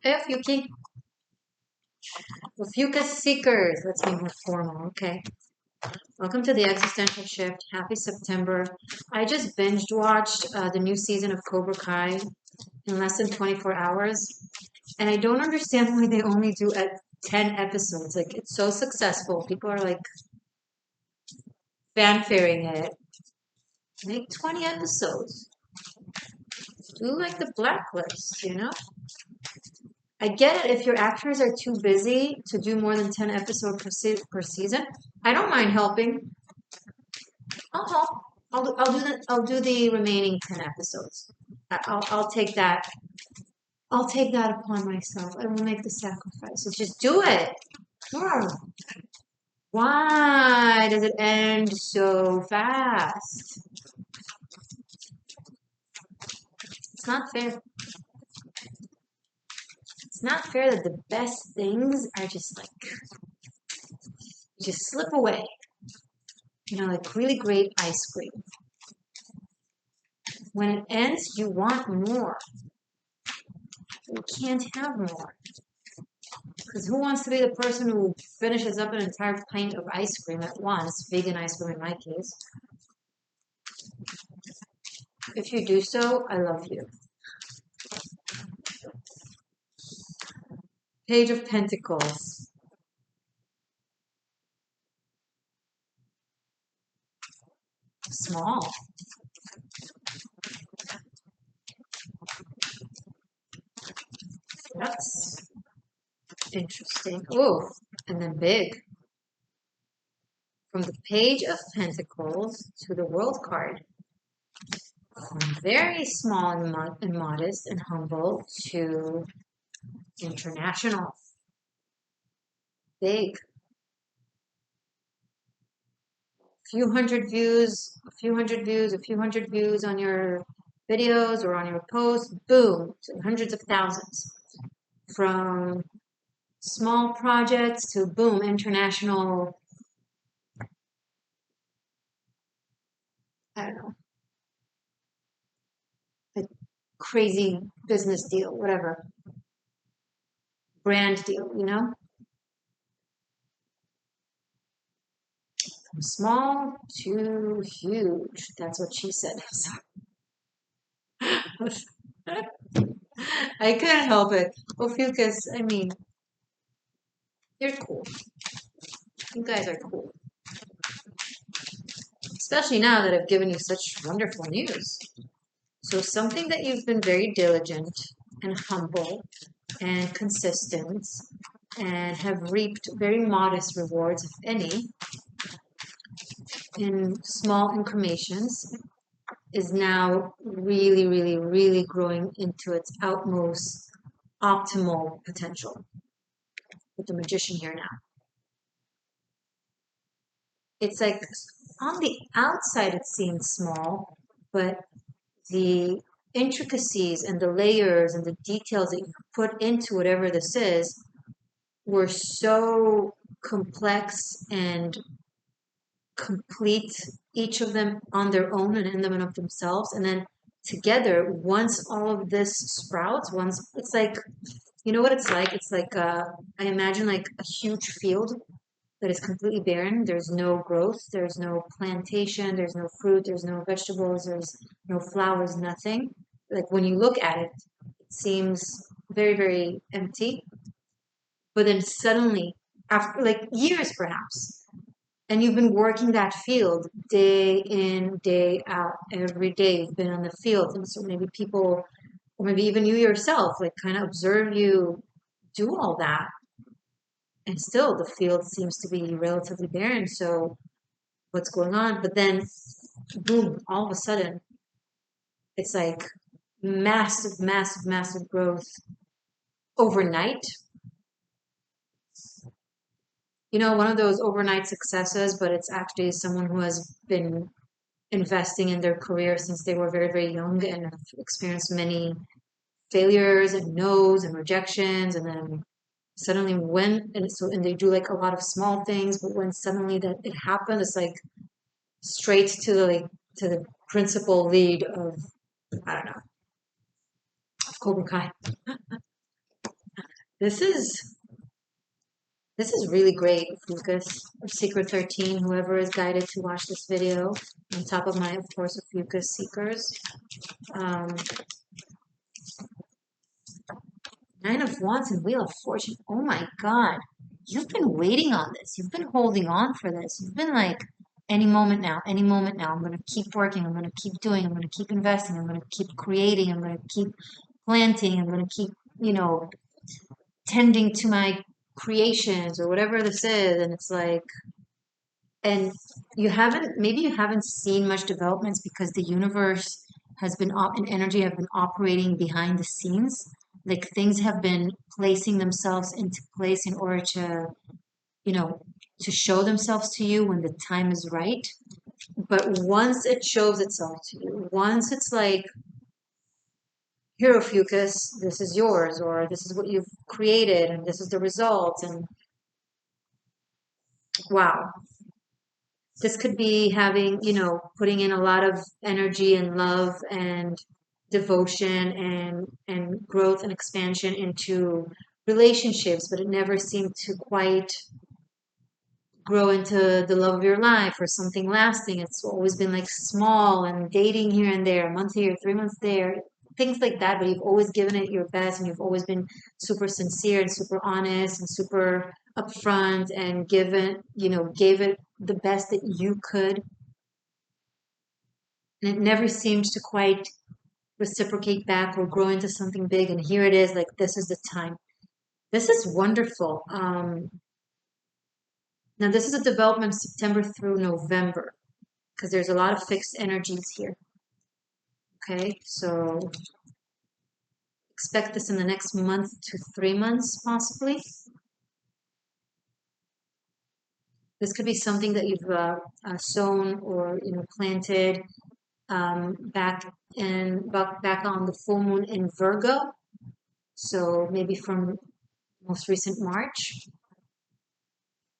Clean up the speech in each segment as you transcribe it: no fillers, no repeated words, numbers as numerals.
Hey, Ophiuchus seekers. Let's be more formal. Okay. Welcome to the Existential Shift. Happy September. I just binged watched the new season of Cobra Kai in less than 24 hours. And I don't understand why they only do 10 episodes. Like, it's so successful. People are like fanfaring it. Make 20 episodes. Do like the blacklist, you know? I get it if your actors are too busy to do more than 10 episodes per season. I don't mind helping. I'll help. I'll do the remaining 10 episodes. I'll take that. I'll take that upon myself. I will make the sacrifice. So just do it. Sure. Why does it end so fast? It's not fair. It's not fair that the best things are just like just slip away. You know, like really great ice cream. When it ends, you want more. You can't have more. Because who wants to be the person who finishes up an entire pint of ice cream at once, vegan ice cream in my case? If you do so, I love you. Page of Pentacles. Small. That's interesting. Oh, and then big. From the Page of Pentacles to the World card. From very small and modest and humble to international. Big. Few hundred views, a few hundred views, a few hundred views on your videos or on your posts, boom, to hundreds of thousands. From small projects to boom, international, I don't know, like crazy business deal, whatever, brand deal, you know? From small to huge. That's what she said. I couldn't help it. Ophiuchus, I mean, you're cool. You guys are cool. Especially now that I've given you such wonderful news. So something that you've been very diligent and humble and consistent and have reaped very modest rewards, if any, in small incrementations, is now really, really, really growing into its utmost optimal potential with the magician here now. It's like on the outside it seems small, but the intricacies and the layers and the details that you put into whatever this is were so complex and complete, each of them on their own and in them and of themselves. And then together, once all of this sprouts, once it's like, you know what it's like? It's like, I imagine like a huge field that is completely barren. There's no growth, there's no plantation, there's no fruit, there's no vegetables, there's no flowers, nothing. Like when you look at it, it seems very, very empty. But then suddenly, after like years perhaps, and you've been working that field day in, day out, every day you've been on the field. And so maybe people, or maybe even you yourself, like kind of observe you do all that. And still the field seems to be relatively barren. So what's going on? But then, boom, all of a sudden, it's like massive, massive, massive growth overnight. You know, one of those overnight successes, but it's actually someone who has been investing in their career since they were very, very young and have experienced many failures and no's and rejections. And then suddenly and they do like a lot of small things, but when suddenly that it happens, it's like straight to the principal lead of, I don't know, of Cobra Kai. This is this is really great, Ophiuchus, or Secret 13, whoever is guided to watch this video, on top of my, of course, Ophiuchus seekers. Um, Nine of Wands and Wheel of Fortune. Oh my God. You've been waiting on this. You've been holding on for this. You've been like, any moment now, any moment now. I'm going to keep working. I'm going to keep doing. I'm going to keep investing. I'm going to keep creating. I'm going to keep planting. I'm going to keep, tending to my creations or whatever this is. And it's like, and maybe you haven't seen much developments because the universe has been and energy have been operating behind the scenes. Like things have been placing themselves into place in order to, you know, to show themselves to you when the time is right. But once it shows itself to you, once it's like, here, Ophiuchus, this is yours, or this is what you've created, and this is the result, and wow, this could be having, putting in a lot of energy and love and devotion and growth and expansion into relationships, but it never seemed to quite grow into the love of your life or something lasting. It's always been like small and dating here and there, a month here, 3 months there, things like that. But you've always given it your best and you've always been super sincere and super honest and super upfront and gave it the best that you could. And it never seemed to quite reciprocate back or grow into something big. And here it is, like, this is the time. This is wonderful. Now, this is a development September through November because there's a lot of fixed energies here. Okay, so expect this in the next month to 3 months, possibly. This could be something that you've sown or planted back on the full moon in Virgo. So maybe from most recent March,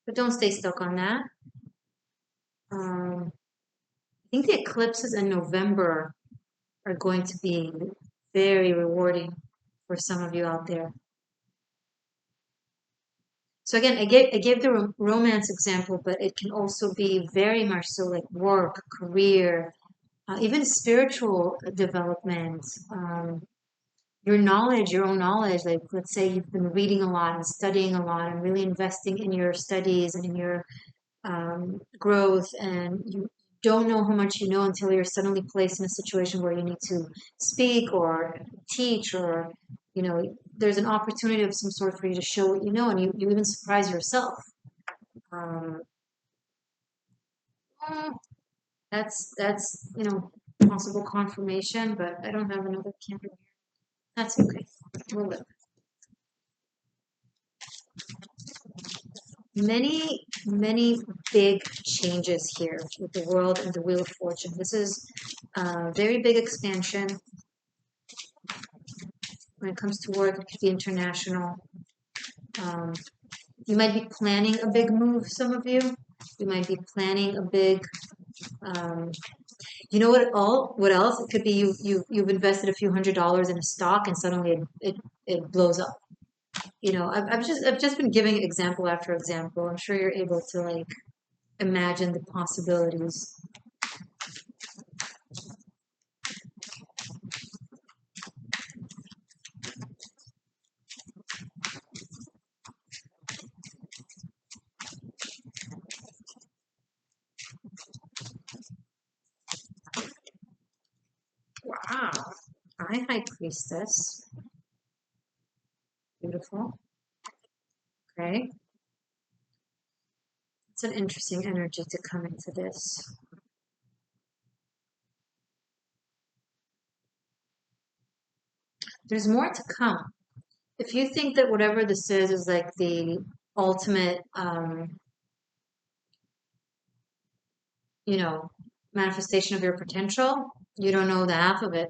but don't stay stuck on that. I think the eclipses in November are going to be very rewarding for some of you out there. So again, I gave the romance example, but it can also be very much so like work, career, even spiritual development, your own knowledge. Like let's say you've been reading a lot and studying a lot and really investing in your studies and in your growth, and you don't know how much you know until you're suddenly placed in a situation where you need to speak or teach, or there's an opportunity of some sort for you to show what you know, and you even surprise yourself. um, uh, that's possible confirmation, but I don't have another candle here. That's okay. We'll live. Many big changes here with the world and the Wheel of Fortune. This is a very big expansion. When it comes to work, it could be international. Um, you might be planning a big move, some of you. You might be planning a big, um, what else? It could be you've invested a few $100s in a stock and suddenly it blows up. I've just been giving example after example. I'm sure you're able to like imagine the possibilities. Wow. Hi, High Priestess. Beautiful. Okay. It's an interesting energy to come into this. There's more to come. If you think that whatever this is like the ultimate, you know, manifestation of your potential, you don't know the half of it.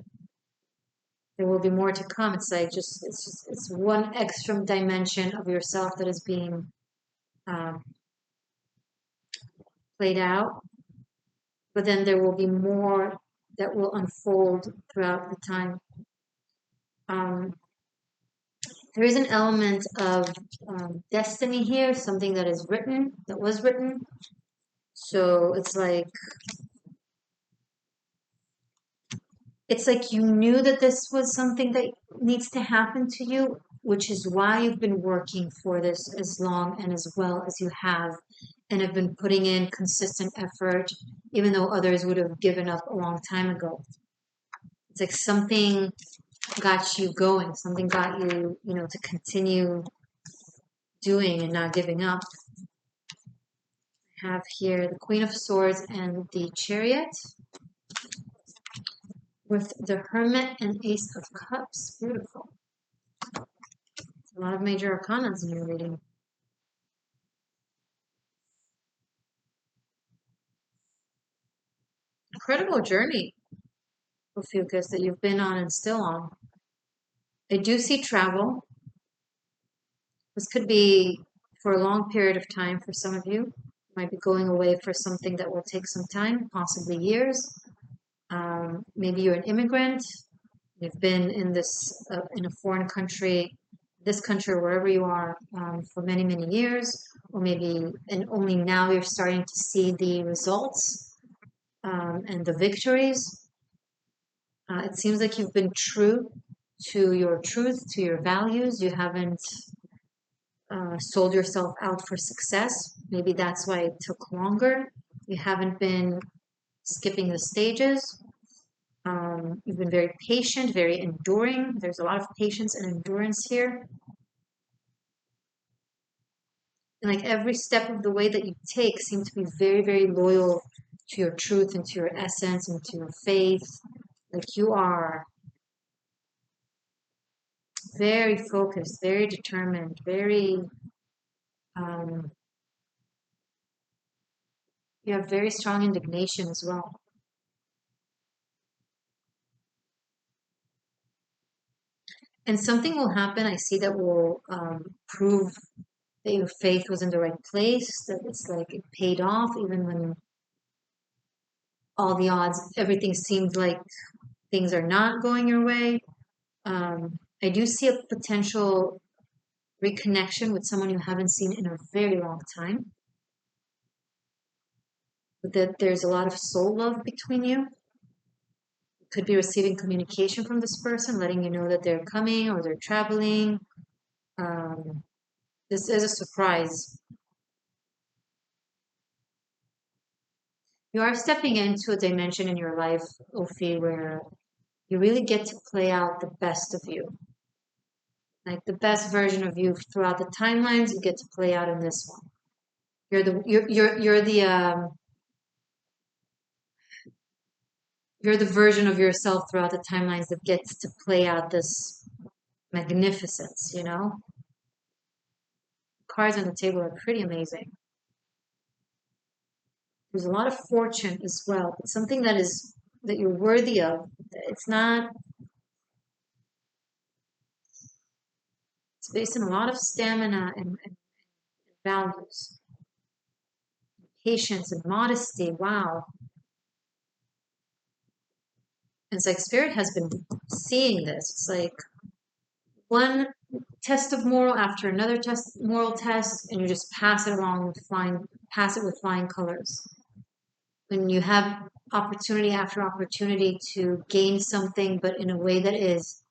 There will be more to come. It's like it's one extra dimension of yourself that is being um, played out, but then there will be more that will unfold throughout the time. Um, there is an element of destiny here, something that is written, that was written. So it's like you knew that this was something that needs to happen to you, which is why you've been working for this as long and as well as you have, and have been putting in consistent effort, even though others would have given up a long time ago. It's like something got you going, something got you, to continue doing and not giving up. I have here the Queen of Swords and the Chariot with the Hermit and Ace of Cups. Beautiful. A lot of major arcanas in your reading. Incredible journey, Ophiuchus, that you've been on and still on. I do see travel. This could be for a long period of time for some of you. You might be going away for something that will take some time, possibly years. Maybe you're an immigrant. You've been in in a foreign country, this country, or wherever you are, for many, many years, or maybe, and only now you're starting to see the results and the victories. It seems like you've been true to your truth, to your values. You haven't sold yourself out for success. Maybe that's why it took longer. You haven't been skipping the stages. You've been very patient, very enduring. There's a lot of patience and endurance here. And like every step of the way that you take seems to be very, very loyal to your truth and to your essence and to your faith. Like you are very focused, very determined, um, you have very strong indignation as well. And something will happen, I see, that will prove that your faith was in the right place, that it's like it paid off, even when all the odds, everything seemed like things are not going your way. I do see a potential reconnection with someone you haven't seen in a very long time. But that there's a lot of soul love between you. You could be receiving communication from this person, letting you know that they're coming or they're traveling. Um, this is a surprise. You are stepping into a dimension in your life, Ophi, where you really get to play out the best of you. Like the best version of you throughout the timelines, you get to play out in this one. You're the version of yourself throughout the timelines that gets to play out this magnificence, you know? Cards on the table are pretty amazing. There's a lot of fortune as well, but something that you're worthy of. It's not, it's based on a lot of stamina and values, patience and modesty. Wow. And it's like spirit has been seeing this. It's like one test of moral after another moral test, and you just pass it along with pass it with flying colors. When you have opportunity after opportunity to gain something, but in a way that is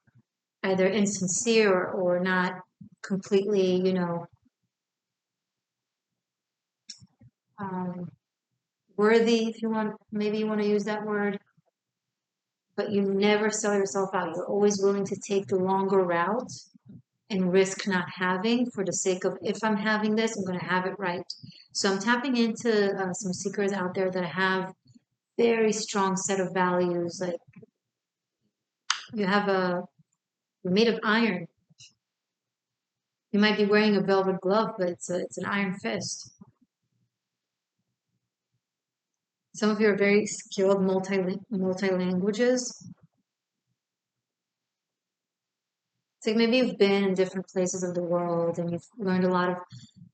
either insincere or not completely, um, worthy, if you want, maybe you want to use that word, but you never sell yourself out. You're always willing to take the longer route and risk not having for the sake of, if I'm having this, I'm going to have it right. So I'm tapping into some seekers out there that have very strong set of values. Like you have you're made of iron. You might be wearing a velvet glove, but it's an iron fist. Some of you are very skilled multi languages. It's like maybe you've been in different places of the world and you've learned a lot of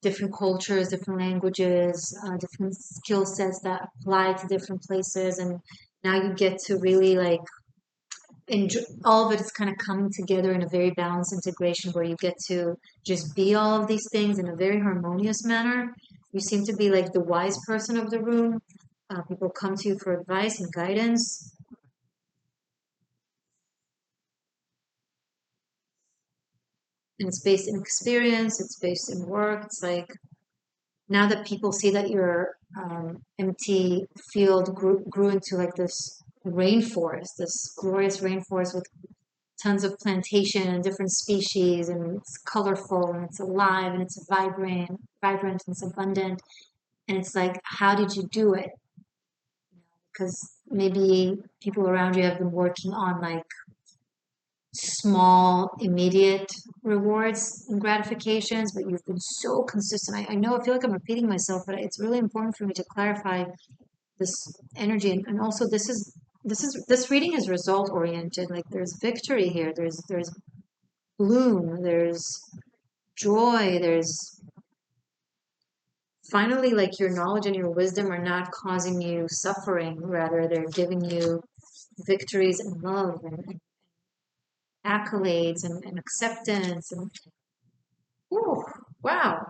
different cultures, different languages, different skill sets that apply to different places, and now you get to really like all of it is kind of coming together in a very balanced integration where you get to just be all of these things in a very harmonious manner. You seem to be like the wise person of the room. People come to you for advice and guidance. And it's based in experience, it's based in work. It's like now that people see that your empty field grew into like this rainforest, this glorious rainforest with tons of plantation and different species, and it's colorful and it's alive and it's vibrant and it's abundant. And it's like, how did you do it? Because maybe people around you have been working on like small, immediate rewards and gratifications, but you've been so consistent. I know I feel like I'm repeating myself, but it's really important for me to clarify this energy. And also this reading is result oriented. Like there's victory here. There's bloom, there's joy, there's finally like your knowledge and your wisdom are not causing you suffering, rather they're giving you victories and love and accolades and acceptance and ooh, wow,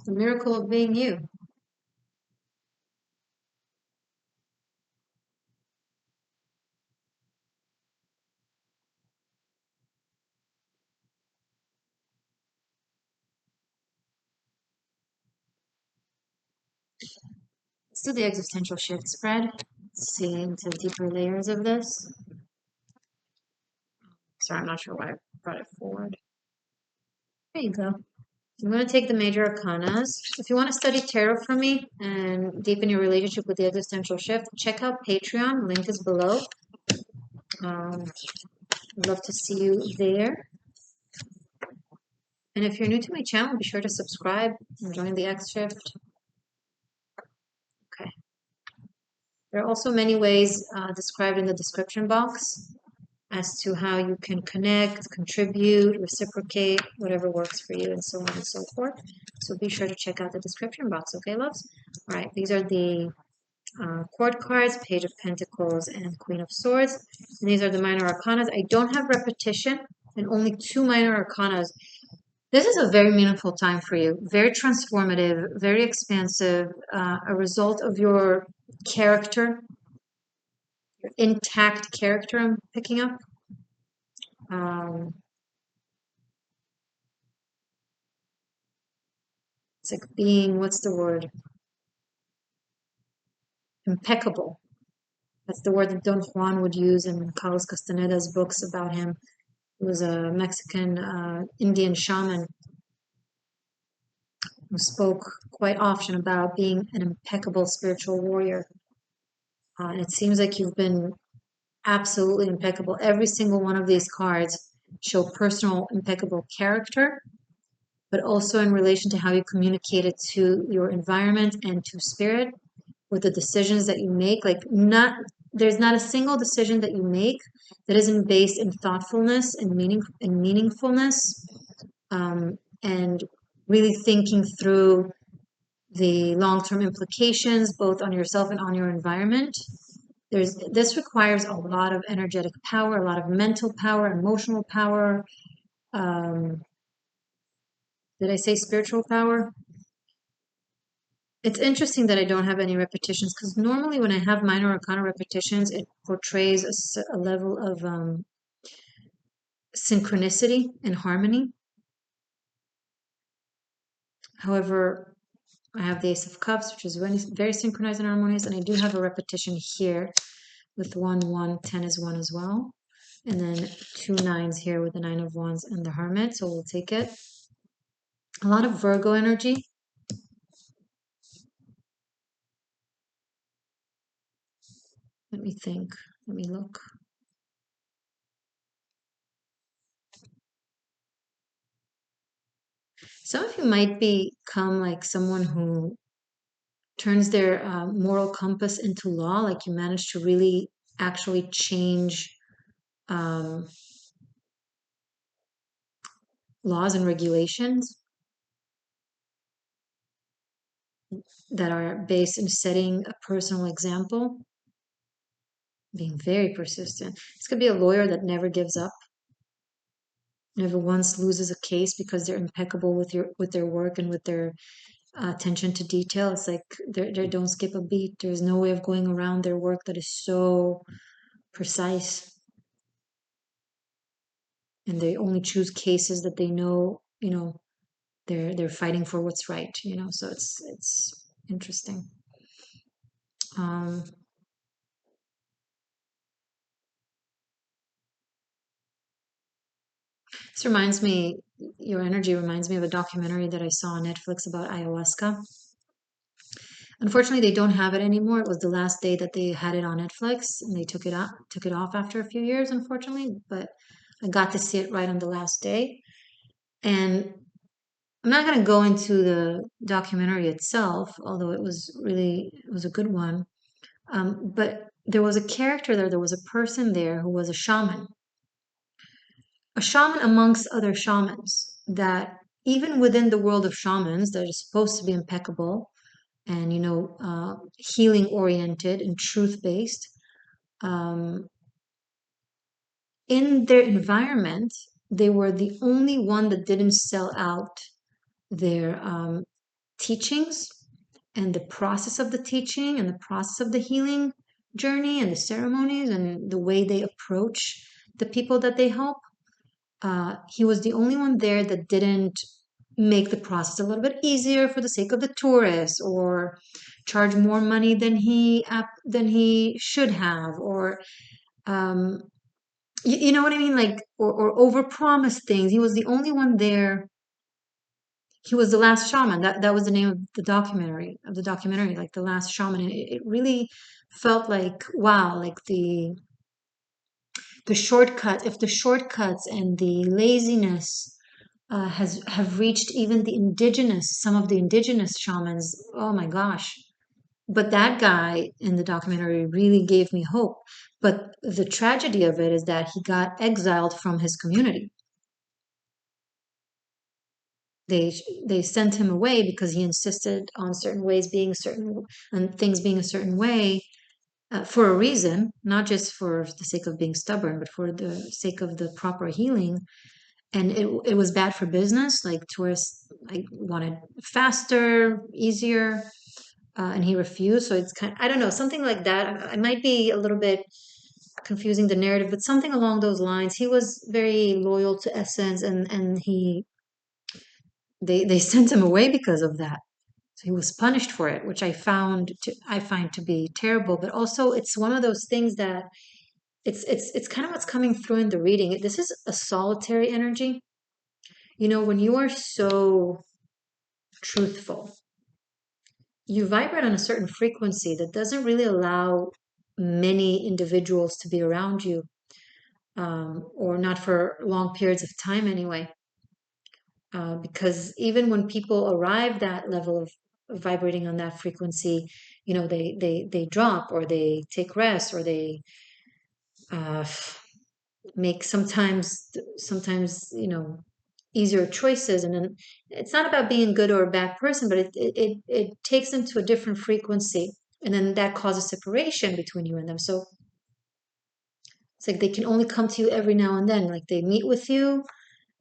the miracle of being you. Let's do the existential shift spread. See into deeper layers of this. Sorry, I'm not sure why I brought it forward. There you go. I'm going to take the major arcanas. If you want to study tarot for me and deepen your relationship with the existential shift, check out Patreon. Link is below. I'd love to see you there. And if you're new to my channel, be sure to subscribe and join the X Shift. Okay. There are also many ways described in the description box as to how you can connect, contribute, reciprocate, whatever works for you, and so on and so forth. So be sure to check out the description box, okay, loves? All right, these are the court cards, Page of Pentacles and Queen of Swords. And these are the minor arcanas. I don't have repetition and only two minor arcanas. This is a very meaningful time for you, very transformative, very expansive, a result of your character, your intact character I'm picking up. It's like being, what's the word? Impeccable. That's the word that Don Juan would use in Carlos Castaneda's books about him. He was a Mexican Indian shaman who spoke quite often about being an impeccable spiritual warrior. And it seems like you've been absolutely impeccable. Every single one of these cards show personal impeccable character, but also in relation to how you communicate it to your environment and to spirit with the decisions that you make. Like there's not a single decision that you make that isn't based in thoughtfulness and meaningfulness, and really thinking through the long-term implications both on yourself and on your environment. This requires a lot of energetic power, a lot of mental power, emotional power. Um, did I say spiritual power? It's interesting that I don't have any repetitions because normally when I have minor arcana repetitions, it portrays a level of synchronicity and harmony. However, I have the Ace of Cups, which is very, very synchronized and harmonious, and I do have a repetition here with 1, 1, 10 is 1 as well. And then 2 nines here with the 9 of Wands and the Hermit, so we'll take it. A lot of Virgo energy. Let me think. Let me look. Some of you might become like someone who turns their moral compass into law, like you manage to really actually change um, laws and regulations that are based in setting a personal example. being very persistent. This could be a lawyer that never gives up, never once loses a case because they're impeccable with their work and with their attention to detail. It's like they don't skip a beat. There's no way of going around their work that is so precise, and they only choose cases that they know, they're fighting for what's right. So it's interesting. Um, this reminds me, your energy reminds me of a documentary that I saw on Netflix about ayahuasca. Unfortunately, they don't have it anymore. It was the last day that they had it on Netflix, and they took it off after a few years, unfortunately. But I got to see it right on the last day. And I'm not going to go into the documentary itself, although it was a good one. But there was a character there. There was a person there who was a shaman amongst other shamans. That even within the world of shamans, that is supposed to be impeccable and healing oriented and truth based, um, in their environment they were the only one that didn't sell out their teachings and the process of the teaching and the process of the healing journey and the ceremonies and the way they approach the people that they help. He was the only one there that didn't make the process a little bit easier for the sake of the tourists, or charge more money than he should have, or um, you know what I mean, like, or overpromise things. He was the only one there. He was the last shaman. That was the name of the documentary, like the last shaman. And it really felt like, wow, like the shortcut, if the shortcuts and the laziness has have reached even some of the indigenous shamans. Oh my gosh. But that guy in the documentary really gave me hope. But the tragedy of it is that he got exiled from his community. They sent him away because he insisted on certain ways being certain and things being a certain way, for a reason, not just for the sake of being stubborn, but for the sake of the proper healing. And it was bad for business. Like tourists like wanted faster, easier, and he refused. So it's I don't know, something like that. I might be a little bit confusing the narrative, but something along those lines. He was very loyal to Essence, and they sent him away because of that. So he was punished for it, which I find to be terrible. But also, it's one of those things that it's kind of what's coming through in the reading. This is a solitary energy. When you are so truthful, you vibrate on a certain frequency that doesn't really allow many individuals to be around you, or not for long periods of time anyway. Because even when people arrive that level of vibrating on that frequency, they drop, or they take rest, or they uh, make sometimes easier choices. And then it's not about being a good or a bad person, but it takes them to a different frequency, and then that causes separation between you and them. So it's like they can only come to you every now and then. Like they meet with you,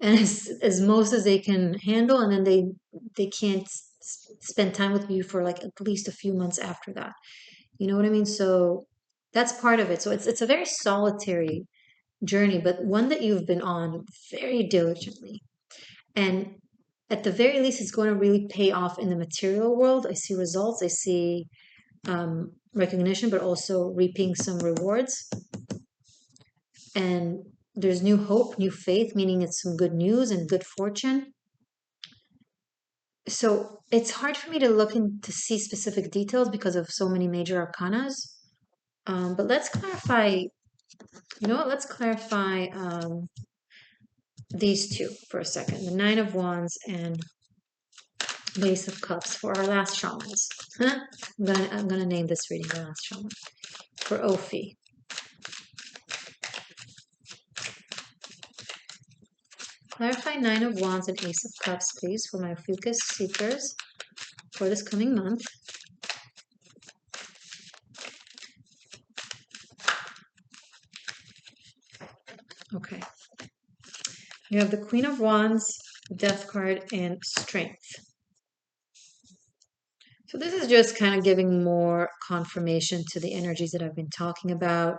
and as most as they can handle, and then they can't spend time with you for like at least a few months after that. You know what I mean? So that's part of it. So it's a very solitary journey, but one that you've been on very diligently. And at the very least, it's going to really pay off in the material world. I see results, I see recognition, but also reaping some rewards. And there's new hope, new faith, meaning it's some good news and good fortune. So it's hard for me to look in to see specific details because of so many major arcanas. But let's clarify, let's clarify these two for a second, the Nine of Wands and the Ace of Cups for our last shamans. I'm gonna name this reading the last shaman for Ophi. Clarify Nine of Wands and Ace of Cups, please, for my Ophiuchus seekers for this coming month. Okay. You have the Queen of Wands, the Death card, and Strength. So this is just kind of giving more confirmation to the energies that I've been talking about.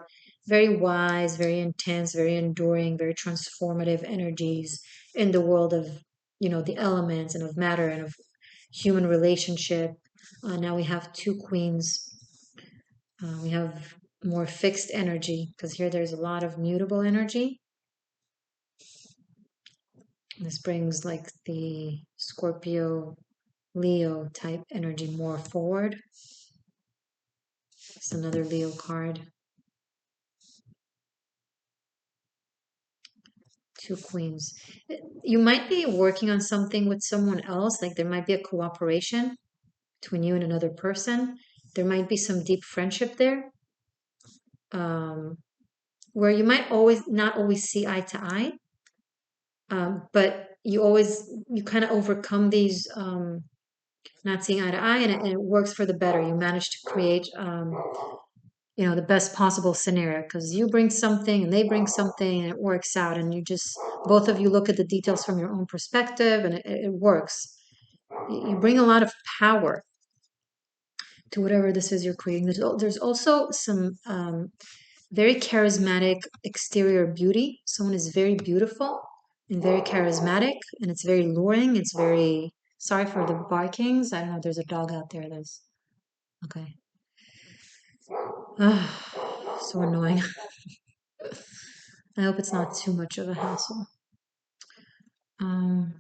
Very wise, very intense, very enduring, very transformative energies in the world of, the elements and of matter and of human relationship. Now we have two queens. We have more fixed energy because here there's a lot of mutable energy. This brings like the Scorpio, Leo type energy more forward. It's another Leo card. Two queens. You might be working on something with someone else, like there might be a cooperation between you and another person. There might be some deep friendship there, where you might not always see eye to eye, but you kind of overcome these not seeing eye to eye, and it works for the better. You manage to create the best possible scenario because you bring something and they bring something and it works out, and you just both of you look at the details from your own perspective, and it works. You bring a lot of power to whatever this is you're creating. There's also some very charismatic exterior beauty. Someone is very beautiful and very charismatic, and it's very luring. It's very, sorry for the barkings. I don't know, there's a dog out there. There's okay. So annoying. I hope it's not too much of a hassle. Um,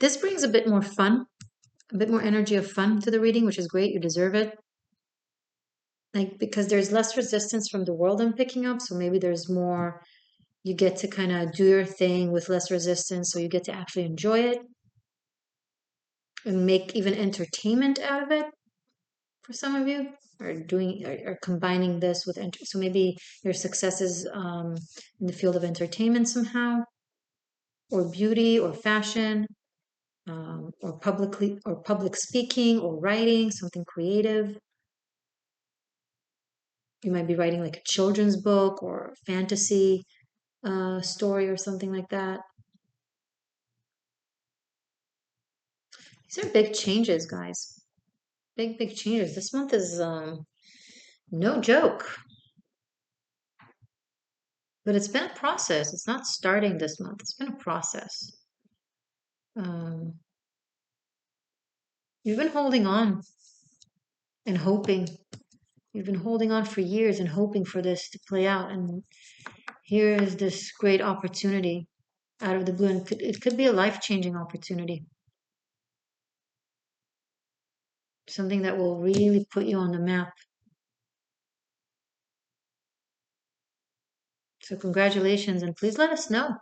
this brings a bit more fun, a bit more energy of fun to the reading, which is great. You deserve it. Like, because there's less resistance from the world I'm picking up. So maybe there's more, you get to kind of do your thing with less resistance. So you get to actually enjoy it and make even entertainment out of it for some of you, or combining this with, so maybe your success is in the field of entertainment somehow, or beauty or fashion, or public speaking or writing something creative. You might be writing like a children's book or a fantasy story or something like that. These are big changes, guys. Big changes. This month is no joke. But it's been a process. It's not starting this month. It's been a process. Um, you've been holding on and hoping. You've been holding on for years and hoping for this to play out. And here is this great opportunity out of the blue. And it could be a life-changing opportunity. Something that will really put you on the map. So congratulations, and please let us know.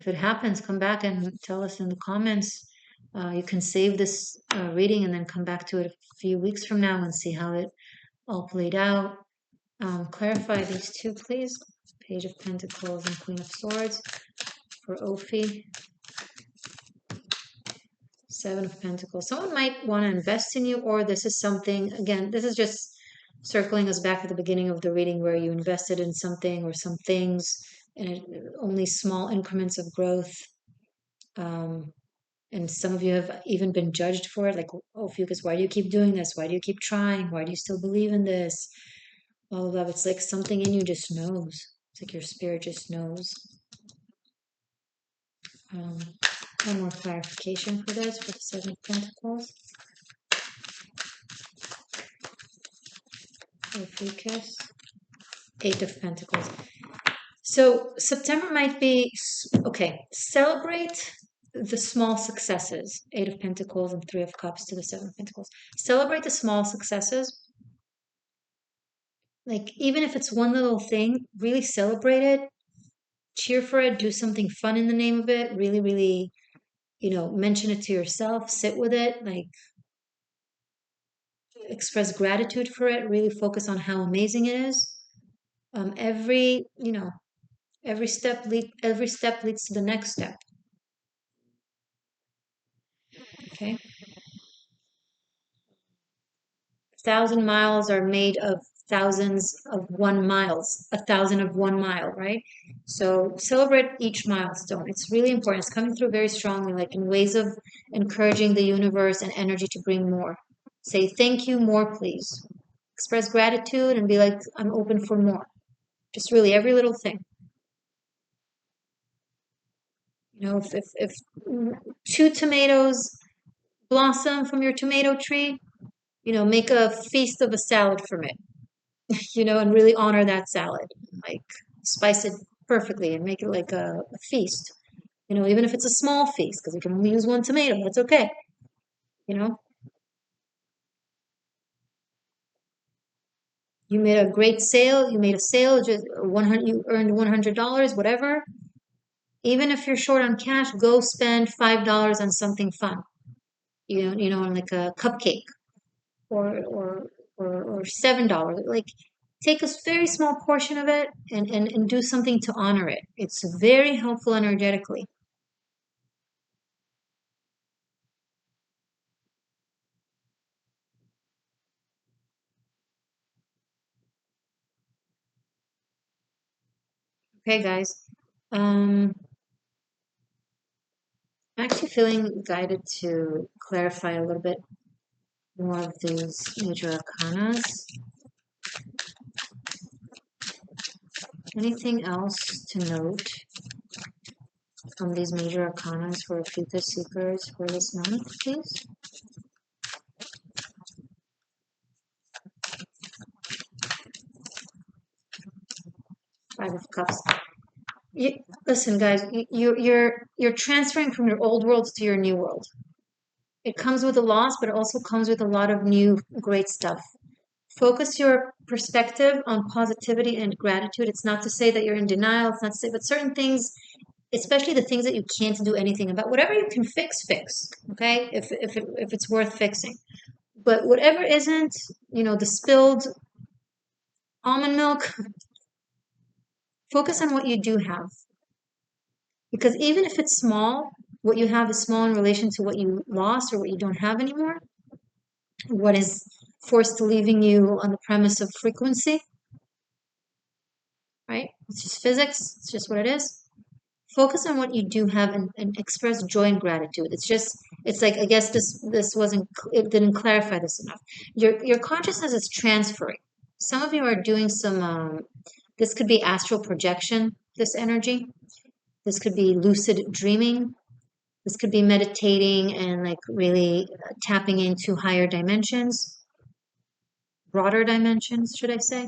If it happens, come back and tell us in the comments. You can save this reading and then come back to it a few weeks from now and see how it all played out. Clarify these two, please. Page of Pentacles and Queen of Swords for Ophi. Seven of Pentacles. Someone might want to invest in you, or this is something, again, this is just circling us back at the beginning of the reading where you invested in something or some things and only small increments of growth. And some of you have even been judged for it, like, oh, Ophiuchus, why do you keep doing this? Why do you keep trying? Why do you still believe in this? All of that. It's like something in you just knows. It's like your spirit just knows. One more clarification for this, for the Seven of Pentacles. Ophiuchus. Eight of Pentacles. So September might be, okay, celebrate the small successes. Eight of Pentacles and Three of Cups to the Seven of Pentacles. Celebrate the small successes. Like, even if it's one little thing, really celebrate it, cheer for it, do something fun in the name of it, really, really, mention it to yourself, sit with it, like, express gratitude for it, really focus on how amazing it is. Every step leads to the next step. Okay. 1,000 miles are made of thousands of 1 miles, 1,000 of 1 mile, right? So celebrate each milestone. It's really important. It's coming through very strongly, like in ways of encouraging the universe and energy to bring more. Say thank you, more, please. Express gratitude and be like, I'm open for more. Just really every little thing. You know, if 2 tomatoes blossom from your tomato tree, make a feast of a salad from it, and really honor that salad. Like spice it perfectly and make it like a feast. Even if it's a small feast, because you can only use 1 tomato, that's okay. You know, you made a great sale, you made a sale, just 100, you earned $100, whatever. Even if you're short on cash, go spend $5 on something fun. On like a cupcake or or $7. Like take a very small portion of it and do something to honor it. It's very helpful energetically. Okay, guys. Um, I'm actually feeling guided to clarify a little bit more of these major arcanas. Anything else to note from these major arcanas for future seekers for this month, please? 5 of Cups. You, listen, guys, you're transferring from your old world to your new world. It comes with a loss, but it also comes with a lot of new great stuff. Focus your perspective on positivity and gratitude. It's not to say that you're in denial. It's not to say, but certain things, especially the things that you can't do anything about, whatever you can fix, fix. Okay, if it's worth fixing. But whatever isn't, the spilled almond milk, focus on what you do have. Because even if it's small, what you have is small in relation to what you lost or what you don't have anymore, what is forced to leaving you on the premise of frequency, right? It's just physics, it's just what it is. Focus on what you do have and express joy and gratitude. It's like, I guess this wasn't, it didn't clarify this enough. Your consciousness is transferring. Some of you are doing some, this could be astral projection, this energy. This could be lucid dreaming. This could be meditating and like really tapping into higher dimensions, broader dimensions, should I say.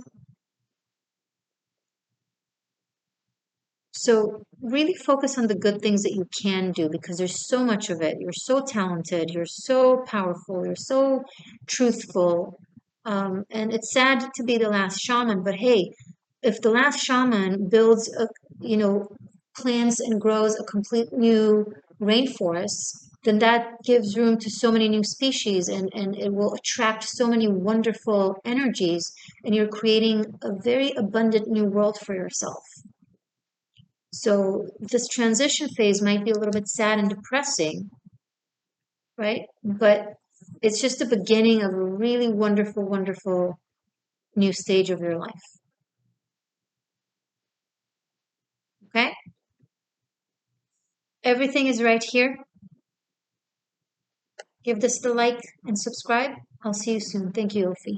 So really focus on the good things that you can do because there's so much of it. You're so talented, you're so powerful, you're so truthful. And it's sad to be the last shaman, but hey, if the last shaman builds you know, plants and grows a complete new rainforest, then that gives room to so many new species and it will attract so many wonderful energies, and you're creating a very abundant new world for yourself. So this transition phase might be a little bit sad and depressing, right? But it's just the beginning of a really wonderful, wonderful new stage of your life. Okay? Everything is right here. Give this the like and subscribe. I'll see you soon. Thank you, Ophi.